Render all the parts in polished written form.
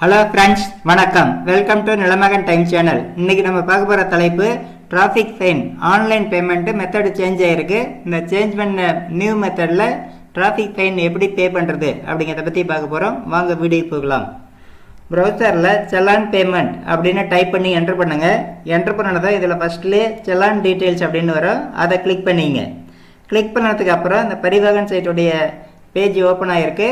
Hello friends, வணக்கம். Welcome to Nilamagan time channel. இன்னைக்கு நம்ம பார்க்க போகிற தலைப்பு traffic fine. Online payment method change ஆகிருக்கு. இந்த சேஞ்ச் பண்ண நியூ மெத்தடில் டிராஃபிக் ஃபைன் எப்படி பே பண்ணுறது அப்படிங்கிறத பற்றி பார்க்க போகிறோம். வாங்க வீடியோ போகலாம். ப்ரௌசரில் செலான் பேமெண்ட் அப்படின்னு டைப் பண்ணி என்ட்ரு பண்ணுங்கள். என்ட்ரு பண்ணதை இதில் ஃபஸ்ட்லேயே செலான் டீட்டெயில்ஸ் அப்படின்னு வரும். அதை கிளிக் பண்ணிங்க. கிளிக் பண்ணதுக்கு அப்புறம் இந்த பரிவாகன் சைட்டுடைய பேஜ் ஓப்பன் ஆகிருக்கு.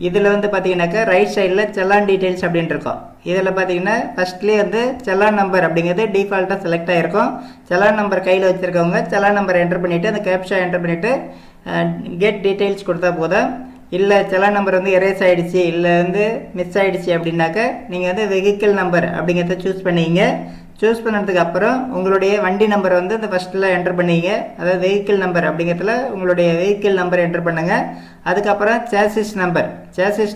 இதில் வந்து பார்த்தீங்கன்னாக்கா ரைட் சைடில் செலான் டீட்டெயில்ஸ் அப்படின்னு இருக்கும். இதில் பார்த்தீங்கன்னா ஃபஸ்ட்லேயே வந்து செலான் நம்பர் அப்படிங்கிறது டிஃபால்ட்டாக செலக்ட் ஆகிருக்கும். செலான் நம்பர் கையில் வச்சுருக்கவங்க செலான் நம்பர் என்ட்ரு பண்ணிவிட்டு அந்த கேப்ஷா என்ட்ரு பண்ணிவிட்டு கெட் டீட்டெயில்ஸ் கொடுத்தா போதும். இல்லை செலான் நம்பர் வந்து எரேஸ் ஆகிடுச்சு, இல்லை வந்து மிஸ் ஆகிடுச்சு அப்படின்னாக்க நீங்கள் வந்து வெஹிக்கிள் நம்பர் அப்படிங்கிறத சூஸ் பண்ணிங்க. சூஸ் பண்ணதுக்கு அப்புறம் உங்களுடைய வண்டி நம்பரை வந்து இந்த ஃபஸ்ட்டில் என்ட்ரு பண்ணிங்க. அதாவது வெஹிக்கிள் நம்பர் அப்படிங்கிறதுல உங்களுடைய வெஹிக்கிள் நம்பர் என்ட்ரு பண்ணுங்கள். அதுக்கப்புறம் சேசிஸ்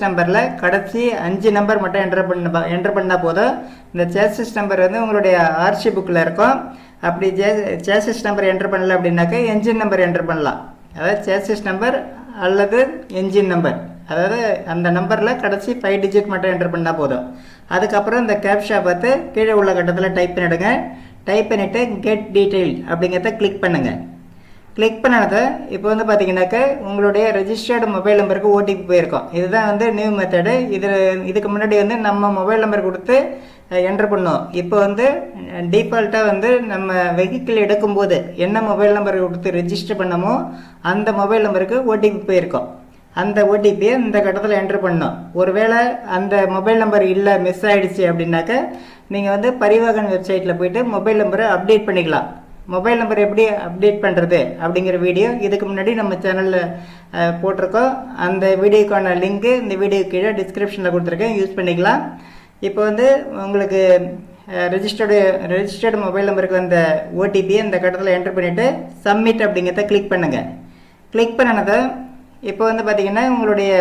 நம்பரில் கடைசி 5 நம்பர் மட்டும் என்ட்ரு பண்ணால் போதும். இந்த சேசிஸ் நம்பர் வந்து உங்களுடைய ஆர்சி புக்கில் இருக்கும். அப்படி சேசிஸ் நம்பர் என்ட்ரு பண்ணல அப்படின்னாக்கா என்ஜின் நம்பர் என்ட்ரு பண்ணலாம். அதாவது சேசிஸ் நம்பர் அல்லது என்ஜின் நம்பர், அதாவது அந்த நம்பரில் கடைசி 5 டிஜிட் மட்டும் என்ட்ரு பண்ணால் போதும். அதுக்கப்புறம் இந்த கேப்ஷா பார்த்து கீழே உள்ள கட்டத்தில் டைப் பண்ணிவிடுங்க. டைப் பண்ணிவிட்டு கெட் டீட்டெயில் அப்படிங்கிறத கிளிக் பண்ணுங்கள். கிளிக் பண்ணதை இப்போ வந்து பார்த்தீங்கன்னாக்கா உங்களுடைய ரெஜிஸ்டர்டு மொபைல் நம்பருக்கு ஓடிபி போயிருக்கோம். இதுதான் வந்து நியூ மெத்தடு. இதுக்கு முன்னாடி வந்து நம்ம மொபைல் நம்பர் கொடுத்து என்ட்ரு பண்ணோம். இப்போ வந்து டிஃபால்ட்டாக வந்து நம்ம வெஹிக்கிள் எடுக்கும்போது என்ன மொபைல் நம்பர் கொடுத்து ரெஜிஸ்டர் பண்ணமோ அந்த மொபைல் நம்பருக்கு ஓடிபி போயிருக்கோம். அந்த ஓடிபியை இந்த கட்டத்தில் என்ட்ரு பண்ணோம். ஒருவேளை அந்த மொபைல் நம்பர் இல்லை, மிஸ் ஆகிடுச்சு அப்படின்னாக்க நீங்கள் வந்து பரிவாகன் வெப்சைட்டில் போய்ட்டு மொபைல் நம்பரை அப்டேட் பண்ணிக்கலாம். மொபைல் நம்பர் எப்படி அப்டேட் பண்ணுறது அப்படிங்கிற வீடியோ இதுக்கு முன்னாடி நம்ம சேனலில் போட்டிருக்கோம். அந்த வீடியோக்கான லிங்க்கு இந்த வீடியோ கீழே டிஸ்கிரிப்ஷனில் கொடுத்துருக்கேன், யூஸ் பண்ணிக்கலாம். இப்போ வந்து உங்களுக்கு ரெஜிஸ்டர்டு மொபைல் நம்பருக்கு வந்த ஓடிபியை இந்த கட்டத்தில் என்ட்ரு பண்ணிவிட்டு சப்மிட் அப்படிங்கிறத கிளிக் பண்ணுங்கள். கிளிக் பண்ணினதை இப்போ வந்து பார்த்தீங்கன்னா உங்களுடைய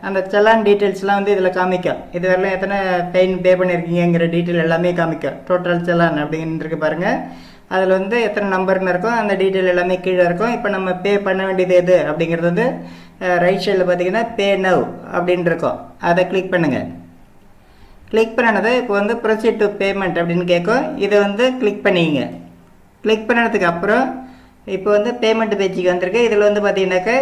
அந்த செலான் டீட்டெயில்ஸ்லாம் வந்து இதில் காமிக்கும். இது வரலாம் எத்தனை ஃபைன் பே பண்ணியிருக்கீங்கிற டீட்டெயில் எல்லாமே காமிக்கும். டோட்டல் செலான் அப்படின்ட்டு பாருங்கள். அதில் வந்து எத்தனை நம்பர்னு இருக்கும், அந்த டீட்டெயில் எல்லாமே கீழே இருக்கும். இப்போ நம்ம பே பண்ண வேண்டியது எது அப்படிங்கிறது வந்து ரைட் சைடில் பார்த்தீங்கன்னா பே நவ் அப்படின்னு இருக்கும். அதை கிளிக் பண்ணுங்கள். கிளிக் பண்ணினதை இப்போ வந்து ப்ரொசீட் டு பேமெண்ட் அப்படின்னு கேட்கும். இதை வந்து கிளிக் பண்ணிங்க. கிளிக் பண்ணதுக்கு அப்புறம் இப்போ வந்து பேமெண்ட் பேஜுக்கு வந்திருக்கு. இதில் வந்து பார்த்தீங்கன்னாக்கா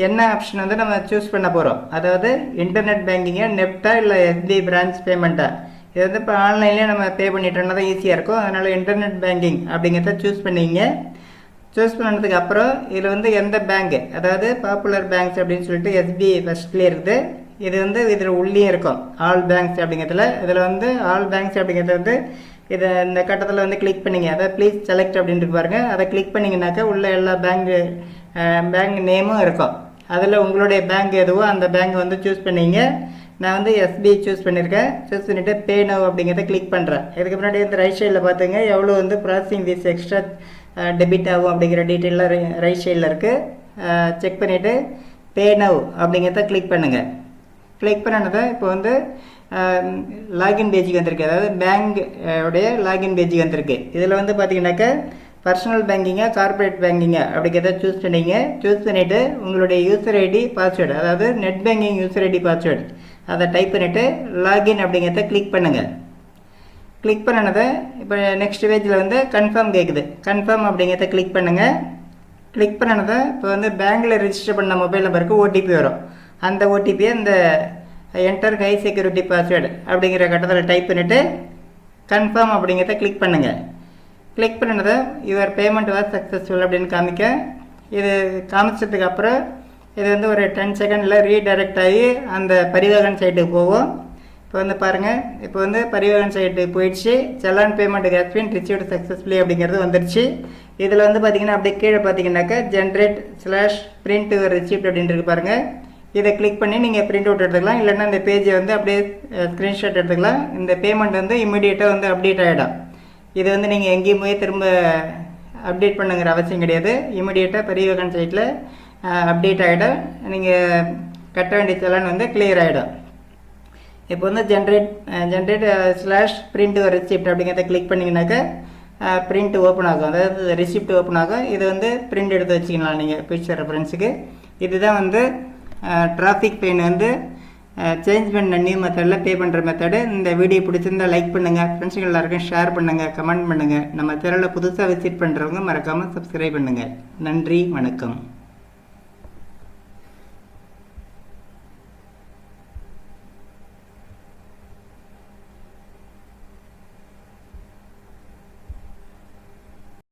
என்ன ஆப்ஷன் வந்து நம்ம சூஸ் பண்ண போகிறோம். அதாவது இன்டர்நெட் பேங்கிங்கா, நெஃப்டா, இல்லை எஸ்பி பிரான்ச் பேமெண்ட்டா. இது வந்து இப்போ ஆன்லைன்லேயே நம்ம பே பண்ணிட்டோம்னா தான் ஈஸியாக இருக்கும். அதனால் இன்டர்நெட் பேங்கிங் அப்படிங்கிறத சூஸ் பண்ணிங்க. சூஸ் பண்ணதுக்கு அப்புறம் இதில் வந்து எந்த பேங்க்கு, அதாவது பாப்புலர் பேங்க்ஸ் அப்படின்னு சொல்லிட்டு எஸ்பி ஃபஸ்ட்லேயே இருக்குது. இது வந்து இதில் உள்ளே இருக்கும் ஆல் பேங்க்ஸ் அப்படிங்கிறதுல. இதில் வந்து ஆல் பேங்க்ஸ் அப்படிங்கிறத வந்து இதை இந்த கட்டத்தில் வந்து கிளிக் பண்ணிங்க. அதாவது ப்ளீஸ் செலக்ட் அப்படின்ட்டு பாருங்கள். அதை கிளிக் பண்ணிங்கனாக்கா உள்ள எல்லா பேங்க் நேமும் இருக்கும். அதில் உங்களுடைய பேங்க் எதுவோ அந்த பேங்க் வந்து சூஸ் பண்ணிங்க. நான் வந்து எஸ்பி சூஸ் பண்ணியிருக்கேன். சூஸ் பண்ணிவிட்டு பே நவ் அப்படிங்கிறத கிளிக் பண்ணுறேன். இதுக்கு முன்னாடி வந்து ரைட் சைடில் பார்த்துங்க எவ்வளோ வந்து ப்ராசஸிங் ஃபீஸ் எக்ஸ்ட்ரா டெபிட் ஆகும் அப்படிங்கிற டீட்டெயிலாக ரைட் சைடில் இருக்குது. செக் பண்ணிவிட்டு பே நவ் அப்படிங்கிறத கிளிக் பண்ணுங்கள். கிளிக் பண்ணினதை இப்போ வந்து லாகின் பேஜுக்கு வந்திருக்கு. அதாவது பேங்க் உடைய லாகின் பேஜுக்கு வந்திருக்கு. இதில் வந்து பார்த்தீங்கன்னாக்கா பர்சனல் பேங்கிங்கா, கார்பரேட் பேங்கிங்கா அப்படிங்கிறத சூஸ் பண்ணிங்க. சூஸ் பண்ணிவிட்டு உங்களுடைய யூசர் ஐடி பாஸ்வேர்டு, அதாவது net banking user ID password அதை டைப் பண்ணிவிட்டு லாகின் அப்படிங்கிறத கிளிக் பண்ணுங்கள். கிளிக் பண்ணினதை இப்போ நெக்ஸ்ட் பேஜில் வந்து கன்ஃபார்ம் கேட்குது. கன்ஃபார்ம் அப்படிங்கிறத கிளிக் பண்ணுங்கள். கிளிக் பண்ணினதை இப்போ வந்து பேங்க்கில் ரெஜிஸ்டர் பண்ண மொபைல் நம்பருக்கு ஓடிபி வரும். அந்த ஓடிபியை இந்த என்டர் ஹை செக்யூரிட்டி பாஸ்வேர்டு அப்படிங்கிற கட்டத்தில் டைப் பண்ணிவிட்டு கன்ஃபார்ம் அப்படிங்கிறத கிளிக் பண்ணுங்கள். கிளிக் பண்ணினதை யுவர் பேமெண்ட் வாஸ் சக்ஸஸ்ஃபுல் அப்படின்னு காமிக்க. இது காமிச்சதுக்கு அப்புறம் இது வந்து ஒரு 10 செகண்டில் ரீடைரக்ட் ஆகி அந்த பரிவாகன் சைட்டுக்கு போகும். இப்போ வந்து பாருங்கள், இப்போ வந்து பரிவாகன் சைட்டுக்கு போயிடுச்சு. Challan payment has been received successfully அப்படிங்கிறது வந்துடுச்சு. இதில் வந்து பார்த்தீங்கன்னா அப்படியே கீழே பார்த்தீங்கன்னாக்கா ஜென்ரேட்/பிரிண்ட் யுவர் ரிசிப்ட் அப்படின்ட்டு பாருங்கள். இதை கிளிக் பண்ணி நீங்கள் பிரிண்ட் அவுட் எடுத்துக்கலாம். இல்லைன்னா இந்த பேஜை வந்து அப்படியே ஸ்க்ரீன்ஷாட் எடுத்துக்கலாம். இந்த பேமெண்ட் வந்து இமீடியட்டாக வந்து அப்டேட் ஆகிடும். இது வந்து நீங்கள் எங்கேயும் போய் திரும்ப அப்டேட் பண்ணுங்கிற அவசியம் கிடையாது. இமீடியட்டாக பரிவாகன் சைட்டில் அப்டேட் ஆகிடும். நீங்கள் கட்ட வேண்டிய செலான் வந்து கிளியர் ஆகிடும். இப்போ வந்து ஜென்ரேட்/பிரிண்ட் ஒரு ரிசிப்ட் அப்படிங்கிறத கிளிக் பண்ணிங்கனாக்கா பிரிண்ட் ஓப்பன் ஆகும், அதாவது ரிசிப்ட் ஓப்பன் ஆகும். இது வந்து பிரிண்ட் எடுத்து வச்சுக்கலாம் நீங்கள் ஃபியூச்சர் ரெஃபரன்ஸுக்கு. இதுதான் வந்து டிராஃபிக் ஃபைன் வந்து சேஞ்ச் பண்ண நியூ மெத்தடில் பே பண்ணுற மெத்தடு. இந்த வீடியோ பிடிச்சிருந்தால் லைக் பண்ணுங்கள், ஃப்ரெண்ட்ஸுங்க எல்லாருக்கும் ஷேர் பண்ணுங்கள், கமெண்ட் பண்ணுங்கள். நம்ம சேனலில் புதுசாக விசிட் பண்ணுறவங்க மறக்காமல் சப்ஸ்கிரைப் பண்ணுங்கள். நன்றி, வணக்கம்.